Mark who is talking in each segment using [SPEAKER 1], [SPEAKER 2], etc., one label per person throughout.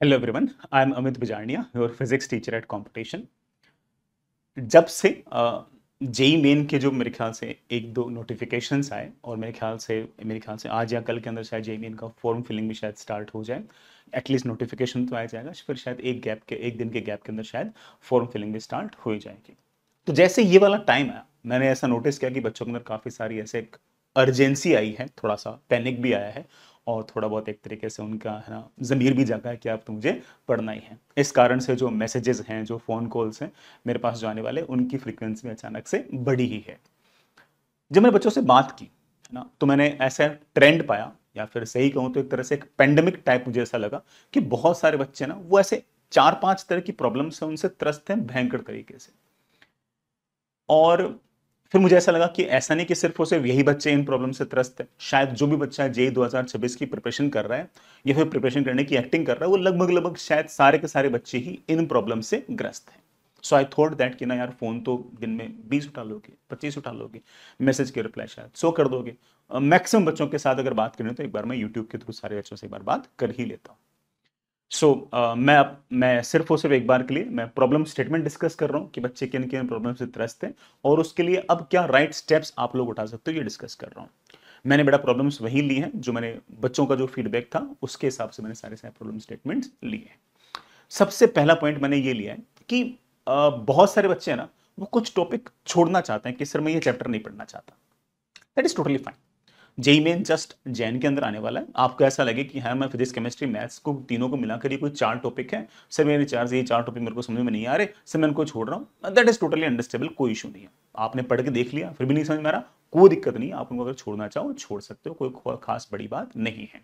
[SPEAKER 1] Hello everyone, I am Amit Bijarnia, your physics teacher at competition. जब से JEE main के जो मेरे ख्याल से एक दो नोटिफिकेशंस आए और मेरे ख्याल से आज या कल के अंदर शायद जेई मेन का फॉर्म फिलिंग भी शायद स्टार्ट हो जाए। एटलीस्ट नोटिफिकेशन तो आ जाएगा, फिर शायद एक दिन के गैप के अंदर शायद फॉर्म फिलिंग भी स्टार्ट हो जाएगी। तो जैसे ये वाला टाइम आया, मैंने ऐसा नोटिस किया कि बच्चों के अंदर काफ़ी सारी ऐसे अर्जेंसी आई है, थोड़ा सा पैनिक भी आया है और थोड़ा बहुत एक तरीके से उनका है ना ज़मीर भी जागा है कि अब तो मुझे पढ़ना ही है। इस कारण से जो मैसेजेस हैं, जो फ़ोन कॉल्स हैं मेरे पास जो आने वाले, उनकी फ्रीक्वेंसी में अचानक से बढ़ी ही है। जब मैंने बच्चों से बात की है ना, तो मैंने ऐसा ट्रेंड पाया, या फिर सही कहूँ तो एक तरह से एक पेंडेमिक टाइप मुझे ऐसा लगा कि बहुत सारे बच्चे ना वो ऐसे 4-5 तरह की प्रॉब्लम से उनसे त्रस्त हैं भयंकर तरीके से। और फिर मुझे ऐसा लगा कि ऐसा नहीं कि सिर्फ और सिर्फ यही बच्चे इन प्रॉब्लम से त्रस्त है, शायद जो भी बच्चा जेई 2026 की प्रिपरेशन कर रहा है या फिर प्रिपरेशन करने की एक्टिंग कर रहा है, वो लगभग लगभग शायद सारे के सारे बच्चे ही इन प्रॉब्लम से ग्रस्त हैं। सो आई थॉट दैट कि ना यार, फोन तो दिन में 20 उठा लोगे, 25 उठा लोगे, मैसेज के रिप्लाई शायद 100 कर दोगे। मैक्सिमम बच्चों के साथ अगर बात करें तो एक बार मैं यूट्यूब के थ्रू सारे बच्चों से एक बार बात कर ही लेता हूँ। मैं सिर्फ और सिर्फ एक बार के लिए मैं प्रॉब्लम स्टेटमेंट डिस्कस कर रहा हूँ कि बच्चे किन किन प्रॉब्लम से त्रस्त हैं और उसके लिए अब क्या राइट स्टेप्स आप लोग उठा सकते हो, ये डिस्कस कर रहा हूँ। मैंने बड़ा प्रॉब्लम्स वही ली हैं जो मैंने बच्चों का जो फीडबैक था उसके हिसाब से मैंने सारे सारे प्रॉब्लम स्टेटमेंट्स लिए हैं। सबसे पहला पॉइंट मैंने ये लिया है कि बहुत सारे बच्चे हैं ना, वो कुछ टॉपिक छोड़ना चाहते हैं कि सर मैं ये चैप्टर नहीं पढ़ना चाहता। That is totally fine. JEE main just जैन के अंदर आने वाला है। आपको ऐसा लगे कि हाँ, मैं फिजिक्स केमिस्ट्री मैथ्स को तीनों को मिलाकर ये कोई 4 टॉपिक है, सर मेरे ये 4 टॉपिक मेरे को समझ में नहीं आ रहे, सर मैं उनको छोड़ रहा हूँ, दैट इज टोटली अंडरस्टेबल, कोई इशू नहीं है। आपने पढ़ के देख लिया फिर भी नहीं समझ में आ रहा, कोई दिक्कत नहीं है, आप उनको अगर छोड़ना चाहो छोड़ सकते हो, कोई खास बड़ी बात नहीं है।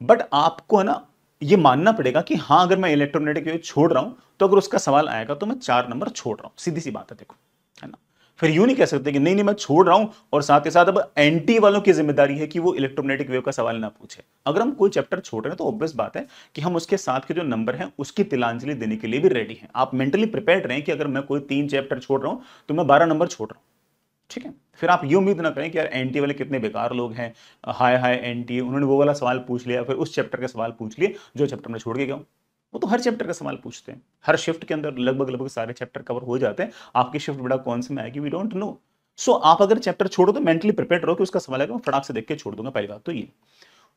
[SPEAKER 1] बट आपको है ना ये मानना पड़ेगा कि हाँ, अगर मैं इलेक्ट्रोमैग्नेटिक वेव छोड़ रहा हूं तो अगर उसका सवाल आएगा तो मैं 4 नंबर छोड़ रहा हूं, सीधी सी बात है, देखो, है ना। फिर यूं नहीं कह सकते कि नहीं नहीं मैं छोड़ रहा हूं और साथ ही साथ अब एंटी वालों की जिम्मेदारी है कि वो इलेक्ट्रोमैग्नेटिक वेव का सवाल ना पूछे। अगर हम कोई चैप्टर छोड़ रहे हैं तो ऑब्वियस बात है कि हम उसके साथ के जो नंबर हैं उसकी तिलांजलि देने के लिए भी रेडी हैं। आप मेंटली प्रिपेयर्ड रहें कि अगर मैं कोई 3 चैप्टर छोड़ रहा हूं तो मैं 12 नंबर छोड़ रहा हूं। ठीक है, फिर आप ये उम्मीद ना करें कि यार एनटी वाले कितने बेकार लोग हैं, हाय हाय एनटी, उन्होंने वो वाला सवाल पूछ लिया, फिर उस चैप्टर के सवाल पूछ लिए जो चैप्टर में छोड़ के गया हूं। वो तो हर चैप्टर का सवाल पूछते हैं, हर शिफ्ट के अंदर लगभग लगभग सारे चैप्टर कवर हो जाते हैं। आपकी शिफ्ट बड़ा कौन से में आएगी, वी डोंट नो। सो आप अगर चैप्टर छोड़ो तो मेंटली प्रिपेयर रहो कि उसका सवाल आएगा, मैं फटाक से देख के छोड़ दूंगा। पहली बात तो ये।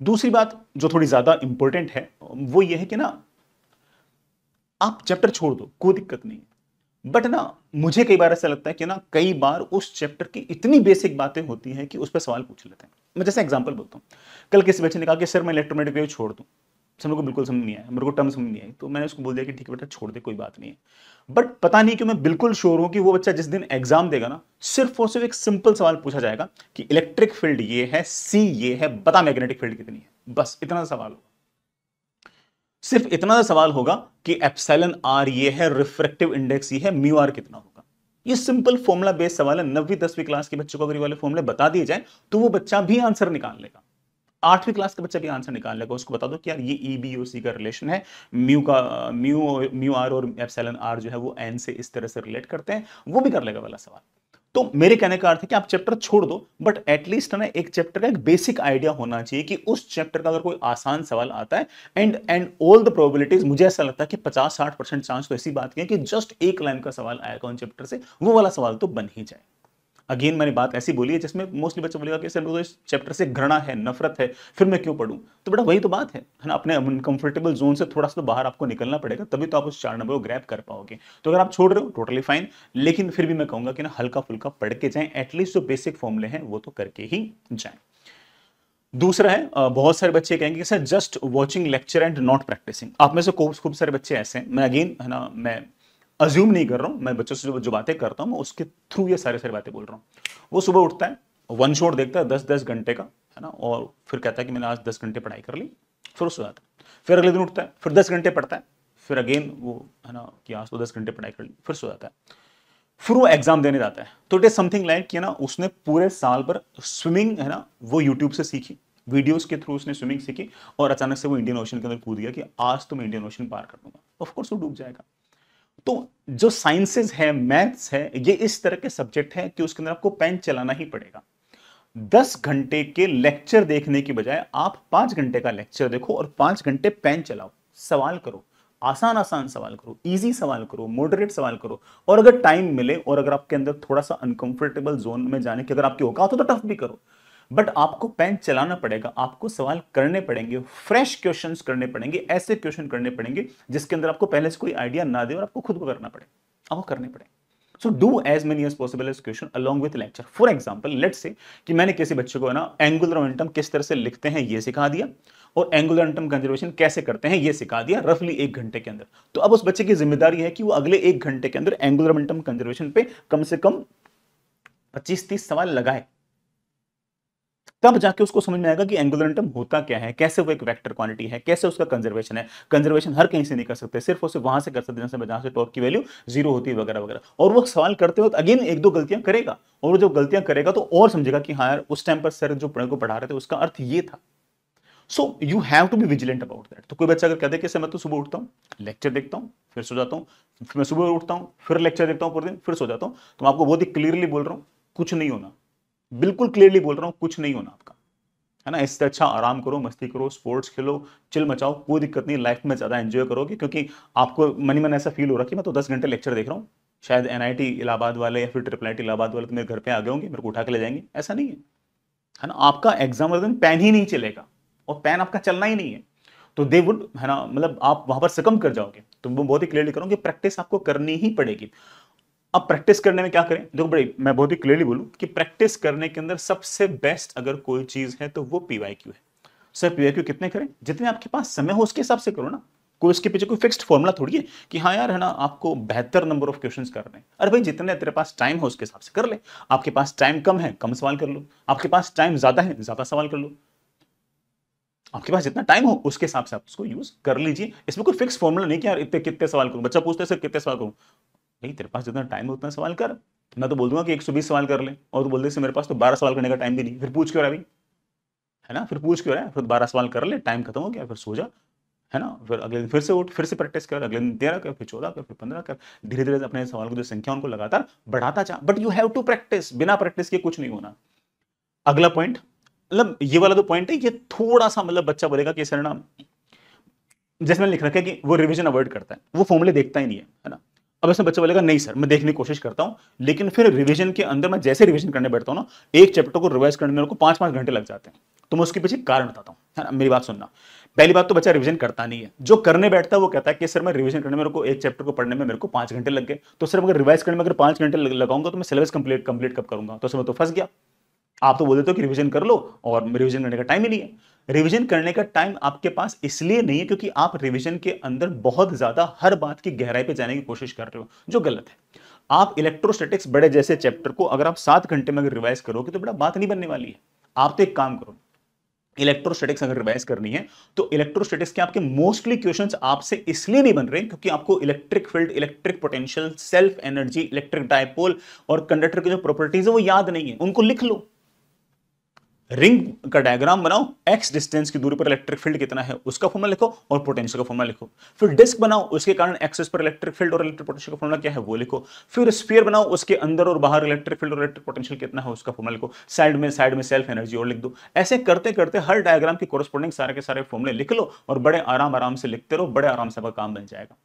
[SPEAKER 1] दूसरी बात जो थोड़ी ज्यादा इंपॉर्टेंट है वो ये है कि ना, आप चैप्टर छोड़ दो, कोई दिक्कत नहीं, बट ना मुझे कई बार ऐसा लगता है कि ना कई बार उस चैप्टर की इतनी बेसिक बातें होती हैं कि उस पर सवाल पूछ लेते हैं। मैं जैसे एग्जांपल बोलता हूँ, कल किसी बच्चे ने कहा कि सर मैं इलेक्ट्रोमैग्नेटिक वेव छोड़ दूं, सर मेरे को बिल्कुल समझ नहीं आया, मेरे को टर्म समझ नहीं आई, तो मैंने उसको बोल दिया कि ठीक है बेटा छोड़ दे, कोई बात नहीं है। बट पता नहीं क्यों मैं बिल्कुल श्योर हूं कि वो बच्चा जिस दिन एग्जाम देगा ना, सिर्फ और सिर्फ एक सिंपल सवाल पूछा जाएगा कि इलेक्ट्रिक फील्ड ये है, सी ये है, बता मैग्नेटिक फील्ड कितनी है, बस इतना सवाल होगा। सिर्फ इतना सा सवाल होगा कि एप्सिलॉन आर ये है, रिफ्रैक्टिव इंडेक्स ये है, म्यू आर कितना होगा। ये सिंपल फॉर्मूला बेस्ड सवाल है। 9वीं 10वीं क्लास के बच्चों को अगर ये वाले फॉर्मूले बता दिए जाए तो वो बच्चा भी आंसर निकाल लेगा। 8वीं क्लास का बच्चा भी आंसर निकाल लेगा। उसको बता दो कि यार ये ई बी ओ सी का रिलेशन है, म्यू आर और एप्सिलॉन आर जो है वो एन से इस तरह से रिलेट करते हैं, वो भी कर लेगा वाला सवाल। तो मेरे कहने का अर्थ है कि आप चैप्टर छोड़ दो, बट एटलीस्ट ना एक चैप्टर का एक बेसिक आइडिया होना चाहिए कि उस चैप्टर का अगर कोई आसान सवाल आता है, एंड ऑल द प्रोबेबिलिटीज, मुझे ऐसा लगता है कि 50-60% चांस तो ऐसी बात की है कि जस्ट एक लाइन का सवाल आएगा उन चैप्टर से, वो वाला सवाल तो बन ही जाए। अगेन मैंने बात ऐसी बोली है जिसमें मोस्टली बच्चा बोलेगा कि सर मेरे को इस चैप्टर से घृणा है, नफरत है, फिर मैं क्यों पढ़ूं। तो बेटा वही तो बात है ना, अपने अनकंफर्टेबल जोन से थोड़ा सा तो बाहर आपको निकलना पड़ेगा, तभी तो आप उस 4 नंबर को ग्रैब कर पाओगे। तो अगर आप छोड़ रहे हो टोटली फाइन, लेकिन फिर भी मैं कहूंगा कि ना हल्का फुल्का पढ़ के जाएं, एटलीस्ट जो बेसिक फॉर्मूले हैं वो तो करके ही जाएं। दूसरा है, बहुत सारे बच्चे कहेंगे कि sir just watching lecture and not practising. आप में से खूब खूब सारे बच्चे ऐसे हैं, मैं अगेन है ना, मैं अज्यूम नहीं कर रहा हूं, मैं बच्चों से जो बातें करता हूं मैं उसके थ्रू ये सारे सारे बातें बोल रहा हूं। वो सुबह उठता है, वन शॉट देखता है 10-10 घंटे का, है ना, और फिर कहता है कि मैंने आज 10 घंटे पढ़ाई कर ली, फिर सो जाता है। फिर अगले दिन उठता है, फिर 10 घंटे पढ़ता है, फिर अगेन वो है ना कि आज तो 10 घंटे पढ़ाई कर ली, फिर सो जाता है। फिर वो एग्जाम देने जाता है। तो इट इज समथिंग लाइक कि ना उसने पूरे साल भर स्विमिंग है ना वो यूट्यूब से सीखी, वीडियोस के थ्रू उसने स्विमिंग सीखी, और अचानक से वो इंडियन ओशन के अंदर कूद गया कि आज तो मैं इंडियन ओशन पार कर दूंगा, ऑफ कोर्स वो डूब जाएगा। तो जो साइंसेज है, मैथ्स है, ये इस तरह के सब्जेक्ट है कि उसके अंदर आपको पेन चलाना ही पड़ेगा। 10 घंटे के लेक्चर देखने की बजाय आप 5 घंटे का लेक्चर देखो और 5 घंटे पेन चलाओ। सवाल करो, आसान आसान सवाल करो, इजी सवाल करो, मॉडरेट सवाल करो। और अगर टाइम मिले और अगर आपके अंदर थोड़ा सा अनकंफर्टेबल जोन में जाने की अगर आपकी औकात हो तो टफ भी करो, बट आपको पेन चलाना पड़ेगा, आपको सवाल करने पड़ेंगे, फ्रेश क्वेश्चंस करने पड़ेंगे, ऐसे क्वेश्चन करने पड़ेंगे जिसके अंदर आपको पहले से कोई आइडिया ना दे और आपको खुद को करना पड़े, आपको करने पड़े। So do as many as possible as question along with lecture. For example let's say कि मैंने किसी बच्चे को है ना एंगुलर मोमेंटम किस तरह से लिखते हैं ये सिखा दिया, और एंगुलर मोमेंटम कंजर्वेशन कैसे करते हैं ये सिखा दिया रफली 1 घंटे के अंदर। तो अब उस बच्चे की जिम्मेदारी है कि वो अगले 1 घंटे के अंदर एंगुलर मोमेंटम कंजर्वेशन पे कम से कम 25-30 सवाल लगाए, तब जाके उसको समझ में आएगा कि एंगुलर मोमेंटम होता क्या है, कैसे वो एक वेक्टर क्वांटिटी है, कैसे उसका कंजर्वेशन है। कंजर्वेशन हर कहीं से नहीं कर सकते, सिर्फ उसे वहां से कर सकते हैं जहां से टॉर्क की वैल्यू 0 होती है वगैरह वगैरह। और वो सवाल करते वक्त अगेन 1-2 गलतियां करेगा, और वो जब गलतियां करेगा तो और समझेगा कि हाँ यार उस टाइम पर सर जो को पढ़ा रहे थे उसका अर्थ ये था। So you have to be vigilant about that. तो कोई बच्चा अगर कहते कि मैं तो सुबह उठता हूँ, लेक्चर देखता हूँ, फिर सो जाता हूँ, फिर मैं सुबह उठता हूँ, फिर लेक्चर देखता हूँ पूरे दिन, फिर सो जाता हूँ, तो मैं आपको बहुत ही क्लियरली बोल रहा हूँ कुछ नहीं होना, बिल्कुल क्लियरली बोल रहा हूँ कुछ नहीं होना आपका, है ना। इससे अच्छा आराम करो, मस्ती करो, स्पोर्ट्स खेलो, चिल मचाओ, कोई दिक्कत नहीं, लाइफ में ज्यादा एंजॉय करोगे। क्योंकि आपको मन ही मन ऐसा फील हो रहा है कि मैं तो 10 घंटे लेक्चर देख रहा हूँ, शायद एनआईटी इलाहाबाद वाले या फिर ट्रिपल आईटी इलाहाबाद वाले तो मेरे घर पे आ गए होंगे, मेरे को उठा के ले जाएंगे, ऐसा नहीं है ना। आपका एग्जाम वाले दिन पेन ही नहीं चलेगा, और पेन आपका चलना ही नहीं है, तो दे वुड, है ना, मतलब आप वहां पर सकम कर जाओगे। तो वो बहुत ही क्लियरली करूँ कि प्रैक्टिस आपको करनी ही पड़ेगी। अब प्रैक्टिस करने में क्या करें, देखो बड़े मैं बहुत ही क्लियरली बोलूं कि प्रैक्टिस करने के अंदर सबसे बेस्ट अगर कोई चीज है तो वो पीवाईक्यू है। सर पीवाईक्यू कितने करें, जितने आपके पास समय हो उसके हिसाब से करो ना, कोई उसके पीछे कोई फिक्स्ड फॉर्मूला थोड़ी है कि हाँ यार है ना आपको बेहतर नंबर ऑफ क्वेश्चंस करने हैं। अरे भाई जितने तेरे पास टाइम है उसके हिसाब से कर ले, आपके पास टाइम कम है कम सवाल कर लो, आपके पास टाइम ज्यादा है ज्यादा सवाल कर लो, आपके पास जितना टाइम हो उसके हिसाब से आप उसको यूज कर लीजिए। इसमें कोई फिक्स फॉर्मूला नहीं कि यार इतने कितने सवाल करूं, बच्चा पूछता है सर कितने सवाल करूं, भाई तेरे पास जितना टाइम है उतना सवाल कर। मैं तो बोल दूंगा कि 120 सवाल कर ले, और तो बोल दे मेरे पास तो 12 सवाल करने का टाइम भी नहीं, फिर पूछ क्यों रहा है भाई, है ना, फिर पूछ क्यों रहा है, फिर 12 सवाल कर ले, टाइम खत्म हो गया, फिर सो जा, है ना, फिर अगले दिन फिर से उठ, फिर से प्रैक्टिस कर, अगले दिन 13 कर, फिर 14 कर, फिर 15 कर, धीरे धीरे अपने सवाल की जो संख्या उनको लगातार बढ़ाता जा, but you have to practise, बिना प्रैक्टिस के कुछ नहीं होना। अगला पॉइंट, मतलब ये वाला जो पॉइंट है ये थोड़ा सा मतलब बच्चा बोलेगा कि सर ना, जैसे मैंने लिख रखा है कि वो रिवीजन अवॉइड करता है, वो फॉर्मूले देखता ही नहीं है ना। अब ऐसे बच्चा बोलेगा नहीं सर मैं देखने की कोशिश करता हूं, लेकिन फिर रिवीजन के अंदर मैं जैसे रिवीजन करने बैठता हूं ना, एक चैप्टर को रिवाइज करने में मेरे को 5-5 घंटे लग जाते हैं। तो मैं उसके पीछे कारण बताता हूं, है ना, मेरी बात सुनना। पहली बात तो बच्चा रिवीजन करता नहीं है, जो करने बैठता है वो कहता है कि सर मैं रिवीजन करने में मेरे को एक चैप्टर को पढ़ने में मेरे को 5 घंटे लग गए, तो सर अगर रिवाइज करने में अगर 5 घंटे लगाऊंगा तो मैं सिलेबस कंप्लीट कंप्लीट कब करूंगा, तो सर मैं तो फंस गया। आप तो बोल देते हो कि रिवीजन कर लो, और रिवीजन करने का टाइम ही नहीं है। रिवीजन करने का टाइम आपके पास इसलिए नहीं है क्योंकि आप रिवीजन के अंदर बहुत ज्यादा हर बात की गहराई पे जाने की कोशिश कर रहे हो, जो गलत है। आप इलेक्ट्रोस्टैटिक्स बड़े जैसे चैप्टर को अगर आप 7 घंटे में अगर रिवाइज करोगे तो बड़ा बात नहीं बनने वाली है। आप तो एक काम करो, इलेक्ट्रोस्टैटिक्स अगर रिवाइज करनी है तो इलेक्ट्रोस्टैटिक्स के आपके मोस्टली क्वेश्चंस आपसे इसलिए नहीं बन रहे क्योंकि आपको electric field, electric potential, self energy, electric dipole और कंडक्टर की जो प्रॉपर्टीज है वो याद नहीं है, उनको लिख लो। रिंग का डायग्राम बनाओ, एक्स डिस्टेंस की दूरी पर इलेक्ट्रिक फील्ड कितना है उसका फॉर्मूला लिखो और पोटेंशियल का फॉर्मूला लिखो। फिर डिस्क बनाओ, उसके कारण एक्सिस पर इलेक्ट्रिक फील्ड और इलेक्ट्रिक पोटेंशियल का फॉर्मूला क्या है वो लिखो। फिर स्फीयर बनाओ, उसके अंदर और बाहर इलेक्ट्रिक फील्ड और इलेक्ट्रिक पोटेंशियल कितना है उसका फॉर्मूला लिखो। साइड में सेल्फ एनर्जी और लिख दो। ऐसे करते करते हर डायग्राम की कोरस्पोंडिंग सारे के सारे फॉर्मूले लिख लो और बड़े आराम आराम से लिखते रहो, बड़े आराम से आपका काम बन जाएगा।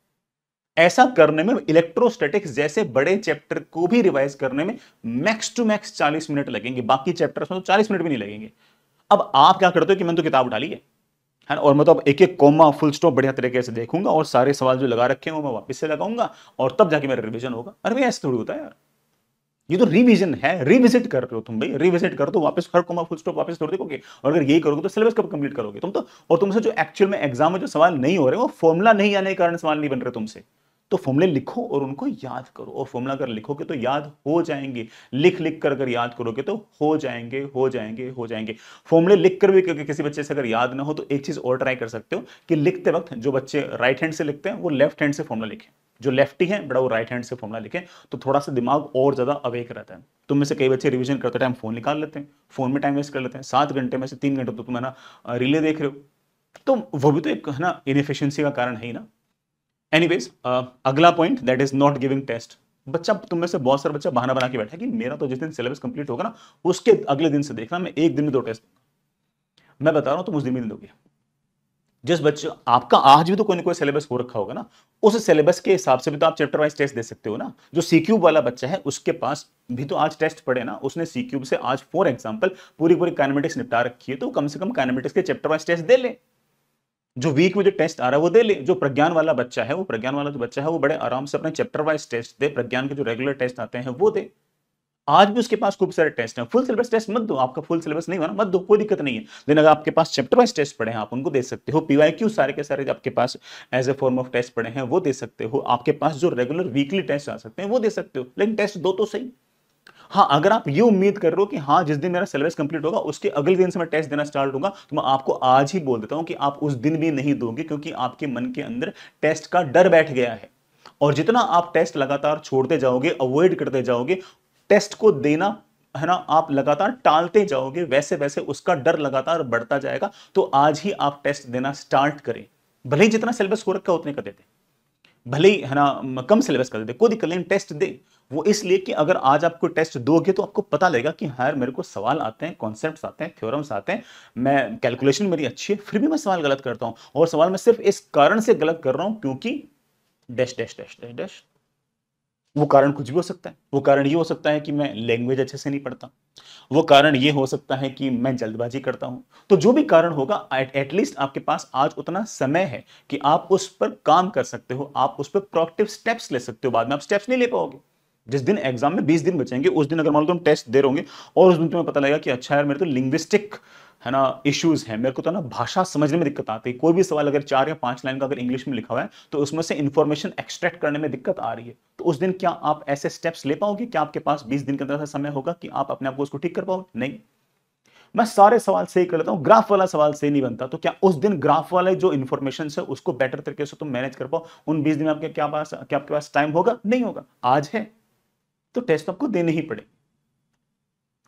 [SPEAKER 1] ऐसा करने में इलेक्ट्रोस्टैटिक्स जैसे बड़े चैप्टर को भी रिवाइज करने में मैक्स टू मैक्स 40 मिनट लगेंगे, बाकी चैप्टर्स में तो 40 मिनट भी नहीं लगेंगे। अब आप क्या करते हो कि मैंने तो किताब उठा ली है ना, और मैं तो अब एक एक कॉमा फुल स्टॉप बढ़िया तरीके से देखूंगा और सारे सवाल जो लगा रखे हैं मैं वापस से लगाऊंगा और तब जाके मेरा रिवीजन होगा। अरे भाई ऐसे थोड़ी होता है यार, ये तो रिवीजन है, रिविजिट कर रहे हो तुम भाई, रिविजिट करो तो वापस हर कॉमा फुल स्टॉप वापस थोड़ी देखोगे, और अगर यही करोगे तो सिलेबस कब कंप्लीट करोगे तुम तो। और तुमसे जो एक्चुअल में एग्जाम में जो सवाल नहीं हो रहे वो फॉर्मुला नहीं आने के कारण सवाल नहीं बन रहे तुमसे। तो फॉर्मूले लिखो और उनको याद करो, और फॉर्मूला अगर लिखोगे तो याद हो जाएंगे, लिख लिख कर अगर याद करोगे तो हो जाएंगे हो जाएंगे हो जाएंगे। फॉर्मूले लिख कर भी किसी बच्चे से अगर याद ना हो तो एक चीज और ट्राई कर सकते हो कि लिखते वक्त जो बच्चे राइट हैंड से लिखते हैं वो लेफ्ट हैंड से फॉर्मूला लिखें, जो लेफ्टी है बड़ा वो राइट हैंड से फॉर्मूला लिखें, तो थोड़ा सा दिमाग और ज्यादा अवेक रहता है। तुम में से कई बच्चे रिवीजन करते टाइम फोन निकाल लेते हैं, फोन में टाइम वेस्ट कर लेते हैं, 7 घंटे में से 3 घंटे तो तुम है ना रीले देख रहे हो, तो वो भी तो एक है ना इनएफिशिएंसी का कारण है ही ना। एनीवेज अगला point that is not giving test. बच्चा तुम में से बहुत सारा बच्चा बहाना बना के बैठा है कि मेरा तो जिस दिन सिलेबस कंप्लीट होगा ना उसके अगले दिन से देखना मैं एक दिन में 2 टेस्ट, मैं बता रहा हूं तुम उस दिन में नहीं दोगे, जिस बच्चे आपका आज भी तो कोई ना कोई सिलेबस हो रखा होगा ना, उस सिलेबस के हिसाब से भी तो आप चैप्टर वाइज टेस्ट दे सकते हो ना। जो सी क्यूब वाला बच्चा है उसके पास भी तो आज टेस्ट पड़े ना, उसने सी क्यूब से आज फॉर एग्जांपल पूरी पूरी काइनेमेटिक्स निपटा रखी है, तो कम से कम काइनेमेटिक्स के चैप्टर वाइज टेस्ट दे ले। जो वीक में जो टेस्ट आ रहा है वो दे ले। जो प्रज्ञान वाला बच्चा है, वो प्रज्ञान वाला जो बच्चा है वो बड़े आराम से अपने चैप्टर वाइज टेस्ट दे, प्रज्ञान के जो रेगुलर टेस्ट आते हैं वो दे। आज भी उसके पास खूब सारे टेस्ट हैं। फुल सिलेबस टेस्ट मत दो, आपका फुल सिलेबस नहीं हुआ ना, मत दो, कोई दिक्कत नहीं है। लेकिन अगर आपके पास चैप्टर वाइज टेस्ट पड़े हैं आप उनको दे सकते हो। पीवाईक्यू सारे के सारे आपके पास as a form of test पड़े हैं वो दे सकते हो। आपके पास जो रेगुलर वीकली टेस्ट आ सकते हैं वो दे सकते हो, लेकिन टेस्ट दो तो सही। हाँ, अगर आप ये उम्मीद कर रहे हो कि हाँ जिस दिन मेरा सिलेबस कंप्लीट होगा उसके अगले दिन से मैं टेस्ट देना स्टार्ट होगा, तो मैं आपको आज ही बोल देता हूं कि आप उस दिन भी नहीं दोगे, क्योंकि आपके मन के अंदर टेस्ट का डर बैठ गया है। और जितना आप टेस्ट लगातार छोड़ते जाओगे, अवॉइड करते जाओगे, टेस्ट को देना है ना, आप लगातार टालते जाओगे, वैसे वैसे उसका डर लगातार बढ़ता जाएगा। तो आज ही आप टेस्ट देना स्टार्ट करें। भले ही जितना सिलेबस हो रखा उतने का देते, भले ही है ना कम सिलेबस कर देते, कोई दिक्कत नहीं, टेस्ट दे। वो इसलिए कि अगर आज आपको टेस्ट दोगे तो आपको पता लगेगा कि हाँ मेरे को सवाल आते हैं, कॉन्सेप्ट्स आते हैं, थ्योरम्स आते हैं, मैं कैलकुलेशन मेरी अच्छी है, फिर भी मैं सवाल गलत करता हूं। और सवाल मैं सिर्फ इस कारण से गलत कर रहा हूं क्योंकि dash dash dash dash dash. वो कारण कुछ भी हो सकता है। वो कारण ये हो सकता है कि मैं लैंग्वेज अच्छे से नहीं पढ़ता, वो कारण ये हो सकता है कि मैं जल्दबाजी करता हूं। तो जो भी कारण होगा, एटलीस्ट आपके पास आज उतना समय है कि आप उस पर काम कर सकते हो, आप उस पर प्रोएक्टिव स्टेप्स ले सकते हो। बाद में आप स्टेप्स नहीं ले पाओगे। जिस दिन एग्जाम में 20 दिन बचेंगे उस दिन अगर मान लो तुम टेस्ट दे रहोगे और उस दिन तुम्हें पता लगेगा कि अच्छा यार मेरे तो लिंग्विस्टिक है ना इश्यूज हैं, मेरे को तो ना भाषा समझने में दिक्कत आती है, कोई भी सवाल अगर 4 या 5 लाइन का अगर इंग्लिश में लिखा हुआ है तो उसमें से इंफॉर्मेशन एक्सट्रैक्ट करने में दिक्कत आ रही है, तो उस दिन क्या आप ऐसे स्टेप्स ले पाओगे? क्या आपके पास 20 दिन के अंदर ऐसा समय होगा कि आप अपने आप को उसको ठीक कर पाओगे? नहीं। मैं सारे सवाल सही कर लेता हूं, ग्राफ वाला सवाल सही नहीं बनता, तो क्या उस दिन ग्राफ वाले जो इन्फॉर्मेशन है उसको बेटर तरीके से तुम मैनेज कर पाओ? उन 20 दिन में आपके पास टाइम होगा? नहीं होगा। आज है तो टेस्ट आपको देने ही पड़े।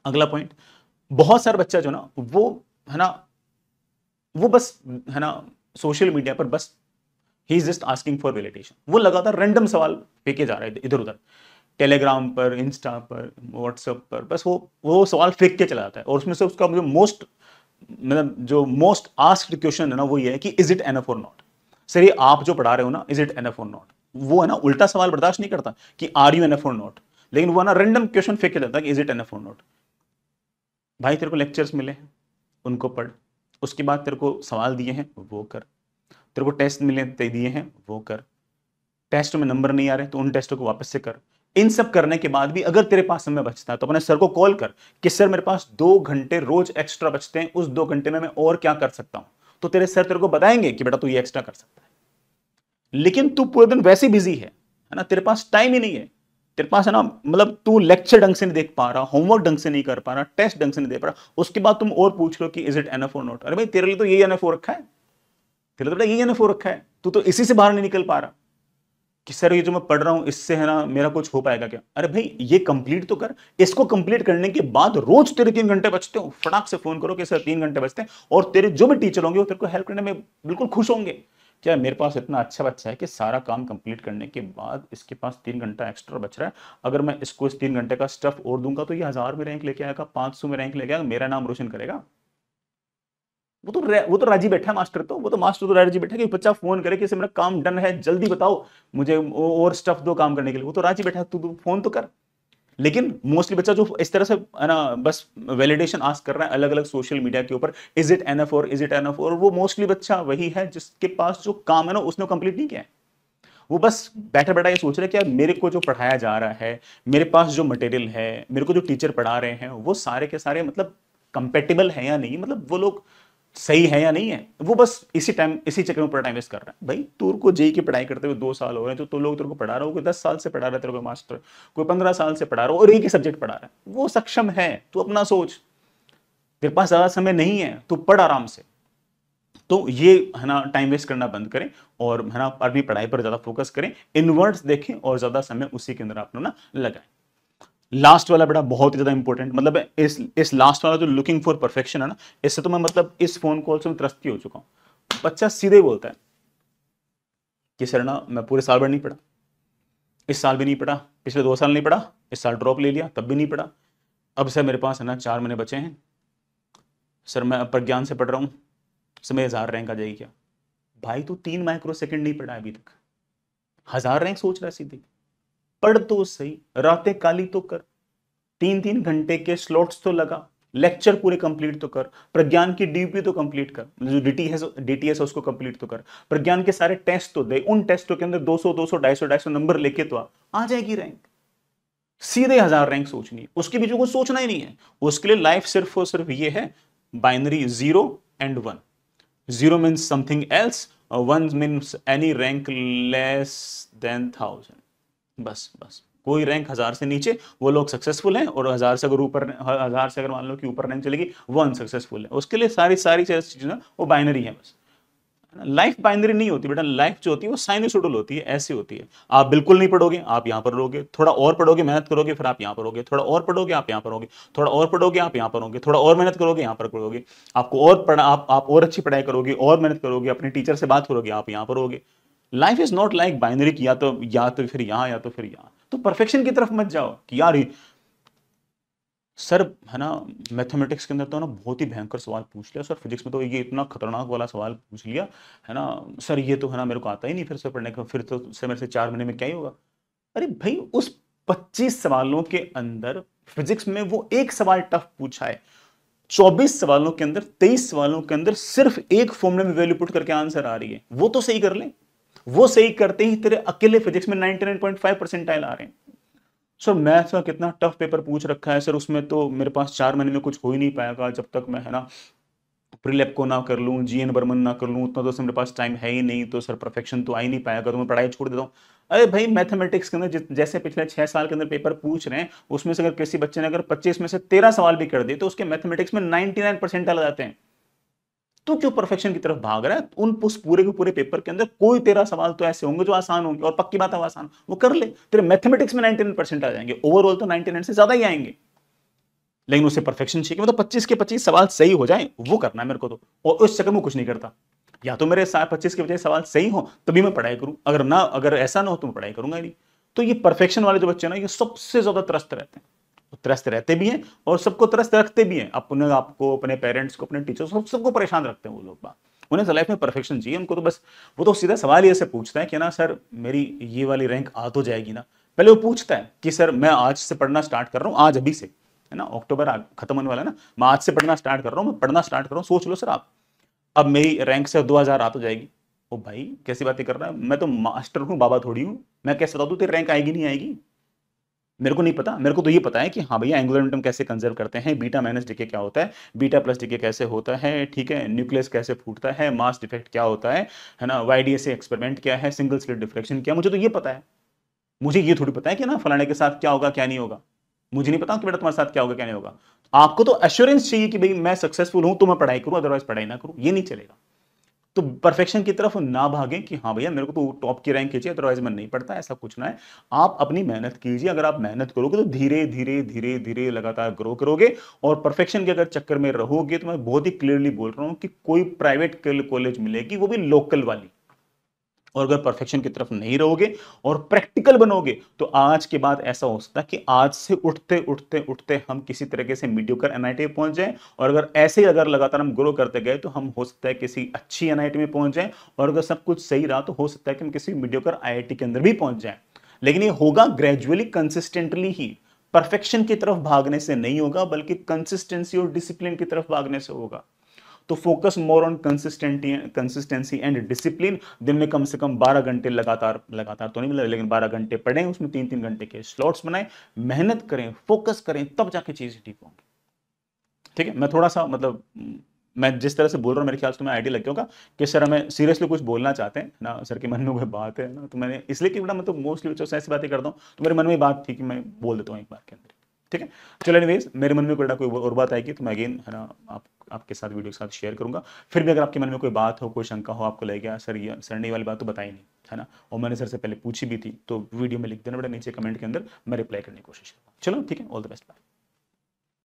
[SPEAKER 1] अगला पॉइंट, बहुत सारे बच्चा जो ना वो है ना, वो बस है ना सोशल मीडिया पर बस he is just asking for validation, वो लगातार रैंडम सवाल फेंके जा रहे हैं इधर उधर, टेलीग्राम पर, इंस्टा पर, व्हाट्सएप पर, बस वो सवाल फेंक के चला जाता है। और उसमें से उसका जो मोस्ट आस्क्ड क्वेश्चन है ना वो ये है कि इज इट एनफ और नॉट। सर ये आप जो पढ़ा रहे हो ना, इज इट एनफ और नॉट, वो है ना उल्टा सवाल बर्दाश्त नहीं करता कि आर यू एनफ और नॉट, लेकिन वो ना रैंडम क्वेश्चन फेंक के जाता है कि इज इट एनफ और नॉट। भाई तेरे को लेक्चर्स मिले हैं उनको पढ़, उसके बाद तेरे को सवाल दिए हैं वो कर, तेरे को टेस्ट मिले दिए हैं वो कर, टेस्ट में नंबर नहीं आ रहे तो उन टेस्टों को वापस से कर। इन सब करने के बाद भी अगर तेरे पास समय बचता है तो अपने सर को कॉल कर कि सर मेरे पास 2 घंटे रोज एक्स्ट्रा बचते हैं, उस 2 घंटे में मैं और क्या कर सकता हूं, तो तेरे सर तेरे को बताएंगे कि बेटा तू ये एक्स्ट्रा कर सकता है। लेकिन तू पूरे दिन वैसे बिजी है ना, तेरे पास टाइम ही नहीं है, तेरे पास है ना मतलब तू लेक्चर ढंग से नहीं देख पा रहा, होमवर्क ढंग से नहीं कर पा रहा, टेस्ट ढंग से नहीं दे पा रहा, उसके बाद तुम और पूछ रहे हो कि इज इट एनफ और नॉट। अरे भाई तेरे लिए तो ये एनफ हो रखा है, तेरे लिए तो ये एनफ हो रखा है, तू तो इसी से बाहर नहीं निकल पा रहा कि सर ये जो मैं पढ़ रहा हूं इससे है ना मेरा कुछ हो पाएगा क्या? अरे भाई ये कंप्लीट तो कर, इसको कंप्लीट करने के बाद रोज तेरे 3 घंटे बचते हो, फटाक से फोन करो कि सर 3 घंटे बचते हैं, और तेरे जो भी टीचर होंगे वो तेरे को हेल्प करने में बिल्कुल खुश होंगे। क्या मेरे पास इतना अच्छा बच्चा है कि सारा काम कंप्लीट करने के बाद इसके पास 3 घंटा एक्स्ट्रा बच रहा है, अगर मैं इसको इस 3 घंटे का स्टफ और दूंगा तो ये 1000 में रैंक लेके आएगा, 500 में रैंक लेके आएगा, मेरा नाम रोशन करेगा। वो तो राजी बैठा है मास्टर, तो मास्टर तो राजी बैठा है कि बच्चा फोन करे कि मेरा काम डन है, जल्दी बताओ मुझे और स्टफ दो काम करने के लिए, वो तो राजी बैठा है, तू फोन तो कर। लेकिन मोस्टली बच्चा जो इस तरह से है ना बस वैलिडेशन आस्क कर रहा है अलग अलग सोशल मीडिया के ऊपर, इज इट एनफ और इज इट एनफ, और वो मोस्टली बच्चा वही है जिसके पास जो काम है ना उसने कंप्लीट नहीं किया है। वो बस बैठा बैठा ये सोच रहा है कि यार मेरे को जो पढ़ाया जा रहा है, मेरे पास जो मटेरियल है, मेरे को जो टीचर पढ़ा रहे हैं वो सारे के सारे मतलब कंपेटेबल है या नहीं, मतलब वो लोग सही है या नहीं है। वो बस इसी चक्कर में पूरा टाइम वेस्ट कर रहा है। भाई तू को जेई की पढ़ाई करते हुए 2 साल हो रहे हैं, तो लोग तेरे को पढ़ा रहा हो, कोई 10 साल से पढ़ा रहा है तेरे को मास्टर, कोई 15 साल से पढ़ा रहा हो और एक ही सब्जेक्ट पढ़ा रहा है, वो सक्षम है। तू अपना सोच, तेरे पास ज्यादा समय नहीं है, तू पढ़ आराम से। तो ये है ना टाइम वेस्ट करना बंद करें और है ना अपनी पढ़ाई पर ज्यादा फोकस करें, इनवर्ड्स देखें और ज्यादा समय उसी के अंदर आप ना लगाएं। लास्ट वाला बेटा बहुत ही ज्यादा इंपॉर्टेंट, मतलब इस लास्ट वाला जो लुकिंग फॉर परफेक्शन है ना, इससे तो मैं मतलब इस फोन कॉल से मैं त्रस्त हो चुका हूं। बच्चा सीधे ही बोलता है कि सर ना मैं पूरे साल भर नहीं पढ़ा, इस साल भी नहीं पढ़ा, पिछले 2 साल नहीं पढ़ा, इस साल ड्रॉप ले लिया तब भी नहीं पढ़ा, अब सर मेरे पास है ना 4 महीने बचे हैं, सर मैं प्रज्ञान से पढ़ रहा हूँ, सर मेरी 1000 रैंक आ जाएगी क्या? भाई तू 3 माइक्रो सेकंड नहीं पढ़ा अभी तक, 1000 रैंक सोच रहा है सीधे, पढ़ तो सही, रातें काली तो कर, 3-3 घंटे के स्लॉट्स तो लगा, लेक्चर पूरे कंप्लीट तो कर, प्रज्ञान की डीपी तो कंप्लीट कर, जो डीटीएस है उसको कंप्लीट तो कर, प्रज्ञान के सारे टेस्ट तो दे, उन टेस्टों के अंदर 200 200 250 नंबर लेके तो आ जाएगी रैंक। सीधे 1000 रैंक सोचनी, उसके बीच में कुछ सोचना ही नहीं है। उसके लिए लाइफ सिर्फ और सिर्फ ये है, binary 0 and 1। 0 means something else और 1 means any rank less than 1000। बस बस, कोई रैंक 1000 से नीचे वो लोग सक्सेसफुल हैं, और 1000 से अगर ऊपर, 1000 से अगर मान लो कि ऊपर रैंक चलेगी वो अनसक्सेसफुल है। उसके लिए सारी सारी चीजें वो बाइनरी है बस। लाइफ बाइनरी नहीं होती बेटा, लाइफ जो होती है वो साइनोसॉइडल होती है, ऐसी होती है। आप बिल्कुल नहीं पढ़ोगे, आप यहां पर रहोगे, थोड़ा और पढ़ोगे, मेहनत करोगे, फिर आप यहां पर रहोगे, थोड़ा और पढ़ोगे, आप यहां पर रहोगे, थोड़ा और पढ़ोगे, आप यहां पर रहोगे, थोड़ा और मेहनत करोगे, यहां पर पढ़ोगे, आपको और पढ़ा, आप और अच्छी पढ़ाई करोगे, और मेहनत करोगे, अपने टीचर से बात करोगे, आप यहां पर रहोगे। Life is not like binary की या तो फिर यहां या तो फिर यहां। तो परफेक्शन की तरफ मत जाओ कि यार सर है ना, मैथमेटिक्स के अंदर तो ना बहुत ही भयंकर सवाल पूछ लिया सर, फिजिक्स में तो ये इतना खतरनाक वाला सवाल पूछ लिया है ना सर, ये तो है ना मेरे को आता ही नहीं फिर से पढ़ने का, फिर तो सर मेरे से 4 महीने में क्या ही होगा। अरे भाई उस 25 सवालों के अंदर फिजिक्स में वो एक सवाल टफ पूछा है, 24 सवालों के अंदर, 23 सवालों के अंदर सिर्फ एक फॉर्मूले में वैल्यू पुट करके आंसर आ रही है, वो तो सही कर ले। वो सही करते ही तेरे अकेले फिजिक्स में 99.5 परसेंटाइल आ रहे हैं। सर मैथ्स का कितना टफ पेपर पूछ रखा है सर, उसमें तो मेरे पास 4 महीने में कुछ हो ही नहीं पाएगा, जब तक मैं है ना प्रीलेप को ना कर लूँ, जीएन बर्मन ना कर लूँ, उतना तो सर मेरे पास टाइम है ही नहीं, तो सर परफेक्शन तो आ ही नहीं पाएगा, तो मैं पढ़ाई छोड़ देता हूँ। अरे भाई मैथमेटिक्स के अंदर जैसे पिछले 6 साल के अंदर पेपर पूछ रहे हैं, उसमें से अगर किसी बच्चे ने अगर 25 में से 13 सवाल भी कर दिए तो उसके मैथमेटिक्स में 99 परसेंटाइल आ जाते हैं। तो क्यों परफेक्शन की तरफ भाग रहा है? उन उस पूरे के पूरे पेपर के अंदर कोई 13 सवाल तो ऐसे होंगे जो आसान होंगे, और पक्की बात है वो आसान, वो कर ले, तेरे मैथमेटिक्स में 99% आ जाएंगे, ओवरऑल तो 99 से ज्यादा ही आएंगे। लेकिन उसे परफेक्शन चाहिए, मतलब 25 के 25 सवाल सही हो जाए, वो करना है मेरे को तो, और उस चक्कर में कुछ नहीं करता। या तो मेरे 25 के 25 सवाल सही हो तभी मैं पढ़ाई करूं, अगर ऐसा ना हो तो मैं पढ़ाई करूंगा ही नहीं। तो ये परफेक्शन वाले जो बच्चे ना, ये सबसे ज्यादा त्रस्त रहते हैं, त्रस्त रहते भी हैं और सबको त्रस्त रखते भी हैं, अपने आपको, अपने पेरेंट्स को, अपने टीचर्स को, सबको परेशान रखते हैं वो लोग बात। उन्हें लाइफ में परफेक्शन चाहिए, उनको तो बस, वो तो सीधा सवाल ही ऐसे पूछता है कि ना सर मेरी ये वाली रैंक आ तो जाएगी ना। पहले वो पूछता है कि सर मैं आज से पढ़ना स्टार्ट कर रहा हूँ, आज अभी से है ना, अक्टूबर खत्म होने वाला है ना, मैं आज से पढ़ना स्टार्ट कर रहा हूँ, मैं पढ़ना स्टार्ट कर रहा हूँ, सोच लो सर आप, अब मेरी रैंक से 2000 आ तो जाएगी। ओ भाई कैसी बातें कर रहा है, मैं तो मास्टर हूँ, बाबा थोड़ी हूँ, मैं कैसे बता दूं तेरी रैंक आएगी नहीं आएगी? मेरे को नहीं पता, मेरे को तो ये पता है कि हाँ भैया एंगुलर मोमेंटम कैसे कंजर्व करते हैं, बीटा माइनस डीके क्या होता है, बीटा प्लस डीके कैसे होता है, ठीक है, न्यूक्लियस कैसे फूटता है, मास डिफेक्ट क्या होता है ना, वाईडीएसए एक्सपेरिमेंट क्या है, सिंगल स्लिट डिफ्रेक्शन क्या, मुझे तो ये पता है। मुझे ये थोड़ी पता है कि ना फलाने के साथ क्या होगा क्या नहीं होगा, मुझे नहीं पता कि बेटा तुम्हारे साथ क्या होगा क्या नहीं होगा। आपको तो एश्योरेंस चाहिए कि भाई मैं सक्सेसफुल हूं तो मैं पढ़ाई करूं, अदरवाइज पढ़ाई ना करूं, ये नहीं चलेगा। तो परफेक्शन की तरफ ना भागें कि हाँ भैया मेरे को तो टॉप की रैंक चाहिए अदरवाइज मैं नहीं पढ़ता, ऐसा कुछ ना है। आप अपनी मेहनत कीजिए, अगर आप मेहनत करोगे तो धीरे धीरे धीरे धीरे लगातार ग्रो करोगे। और परफेक्शन के अगर चक्कर में रहोगे तो मैं बहुत ही क्लियरली बोल रहा हूं कि कोई प्राइवेट कॉलेज मिलेगी, वो भी लोकल वाली। और अगर परफेक्शन की तरफ नहीं रहोगे और प्रैक्टिकल बनोगे तो आज के बाद ऐसा हो सकता है कि आज से उठते उठते उठते हम किसी तरीके से मीडियोकर एनआईटी में पहुंच जाएं, और अगर ऐसे ही अगर लगातार हम ग्रो करते गए तो हम हो सकता है किसी अच्छी एनआईटी में पहुंच जाएं, और अगर सब कुछ सही रहा तो हो सकता है कि हम किसी मीडियोकर आईआईटी के अंदर भी पहुंच जाएं। लेकिन ये होगा ग्रेजुअली, कंसिस्टेंटली ही। परफेक्शन की तरफ भागने से नहीं होगा, बल्कि कंसिस्टेंसी और डिसिप्लिन की तरफ भागने से होगा। तो focus more on consistency and discipline. दिन में कम से कम 12 घंटे लगातार लगातार तो नहीं मिला, लेकिन 12 घंटे पढ़ें, उसमें 3-3 घंटे के स्लॉट्स बनाएं, मेहनत करें, फोकस करें, तब जाके चीजें ठीक होंगी। ठीक है, मैं थोड़ा सा मतलब मैं जिस तरह से बोल रहा हूँ मेरे ख्याल से तुम्हें आइडिया लग गया होगा कि सर हमें सीरियसली कुछ बोलना चाहते हैं ना, सर के मन में कोई बात है ना, तो मैंने इसलिए कि बेटा मैं तो मोस्टली बच्चों से ऐसी बातें करता हूँ, तो मेरे मन में बात थी कि मैं बोल देता हूँ एक बार के अंदर। ठीक है, चलो एनीवेज मेरे मन में कोई और बात आएगी तो मैं अगेन है ना आपके साथ वीडियो के साथ शेयर करूंगा। फिर भी अगर आपके मन में कोई बात हो, कोई शंका हो, आपको लगे सर ये सर ने वाली बात तो बताई नहीं है ना, और मैंने सर से पहले पूछी भी थी, तो वीडियो में लिख देना बेटा नीचे कमेंट के अंदर, मैं रिप्लाई करने की कोशिश करूँगा। चलो ठीक है, ऑल द बेस्ट, बाय।